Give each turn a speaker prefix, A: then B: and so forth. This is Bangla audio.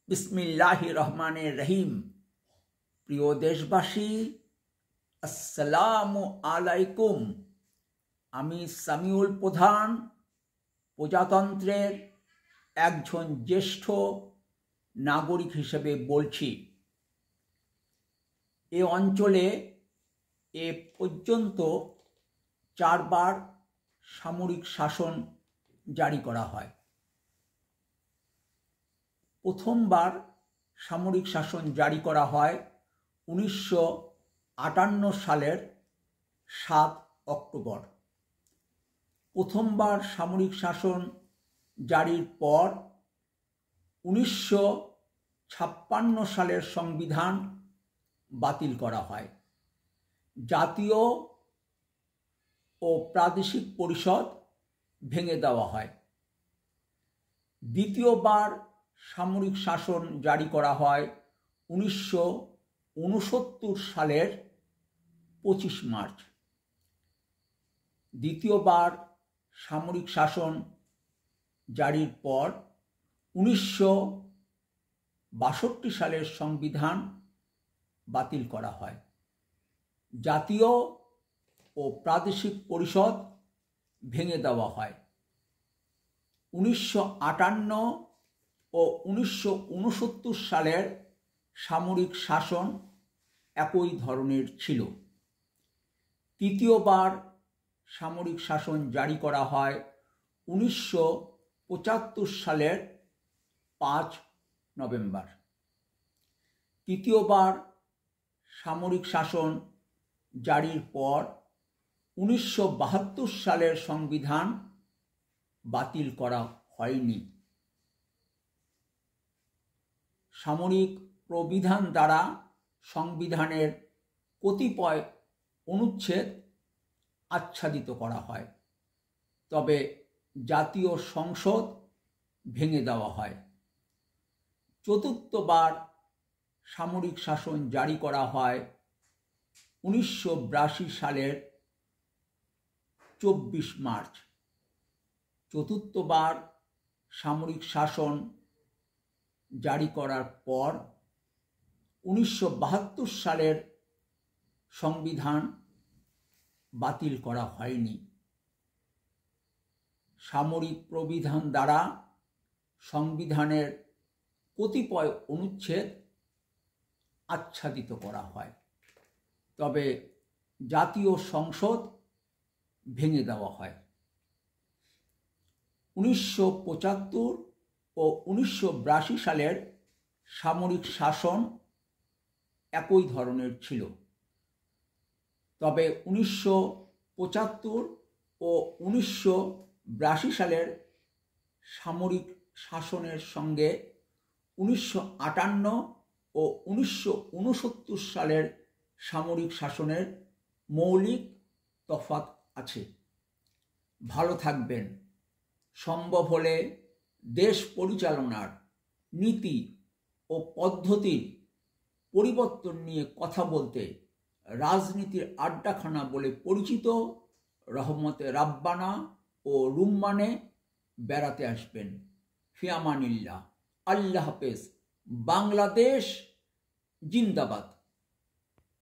A: बिस्मिल्लाहिर रहमानिर रहीम। প্রিয় দেশবাসী, আসসালামু আলাইকুম। আমি সামিউল প্রধান প্রজাতন্ত্রের একজন জ্যেষ্ঠ নাগরিক হিসেবে বলছি। এ অঞ্চলে এ পর্যন্ত 4 বার সামরিক শাসন জারি করা হয়। প্রথমবার সামরিক শাসন জারি করা হয় 1958 সালের 7 অক্টোবর। প্রথমবার সামরিক শাসন জারির পর 1956 সালের সংবিধান বাতিল করা হয়। জাতীয় ও প্রাদেশিক পরিষদ ভেঙে দেওয়া হয়। দ্বিতীয়বার সামরিক শাসন জারি করা হয় 1969 সালের 25 মার্চ। দ্বিতীয়বার সামরিক শাসন জারির পর 1962 সালের সংবিধান বাতিল করা হয়। জাতীয় ও প্রাদেশিক পরিষদ ভেঙে দেওয়া হয়। 1958 ও 1969 সালের সামরিক শাসন একই ধরনের ছিল। তৃতীয়বার সামরিক শাসন জারি করা হয় 1975 সালের 5 নভেম্বর। তৃতীয়বার সামরিক শাসন জারির পর 1972 সালের সংবিধান বাতিল করা হয়নি। সামরিক প্রবিধান দ্বারা সংবিধানের কতিপয় অনুচ্ছেদ আচ্ছাদিত করা হয়, তবে জাতীয় সংসদ ভেঙে দেওয়া হয়। চতুর্থবার সামরিক শাসন জারি করা হয় 1982 সালের 24 মার্চ। চতুর্থবার সামরিক শাসন জারি করার পর 1972 সালের সংবিধান বাতিল করা হয়নি। সামরিক প্রবিধান দ্বারা সংবিধানের কতিপয় অনুচ্ছেদ আচ্ছাদিত করা হয়, তবে জাতীয় সংসদ ভেঙে দেওয়া হয়। 1975 ও 1982 সালের সামরিক শাসন একই ধরনের ছিল, তবে 1975 ও 1982 সালের সামরিক শাসনের সঙ্গে 1958 ও 1969 সালের সামরিক শাসনের মৌলিক তফাৎ আছে। ভালো থাকবেন। সম্ভব হলে দেশ পরিচালনার নীতি ও পদ্ধতির পরিবর্তন নিয়ে কথা বলতে রাজনীতির আড্ডাখানা বলে পরিচিত রহমতে রাব্বানা ও রুম্মানে বেড়াতে আসবেন। ফি আমানিল্লাহ। আল্লাহ হাফেজ। বাংলাদেশ জিন্দাবাদ।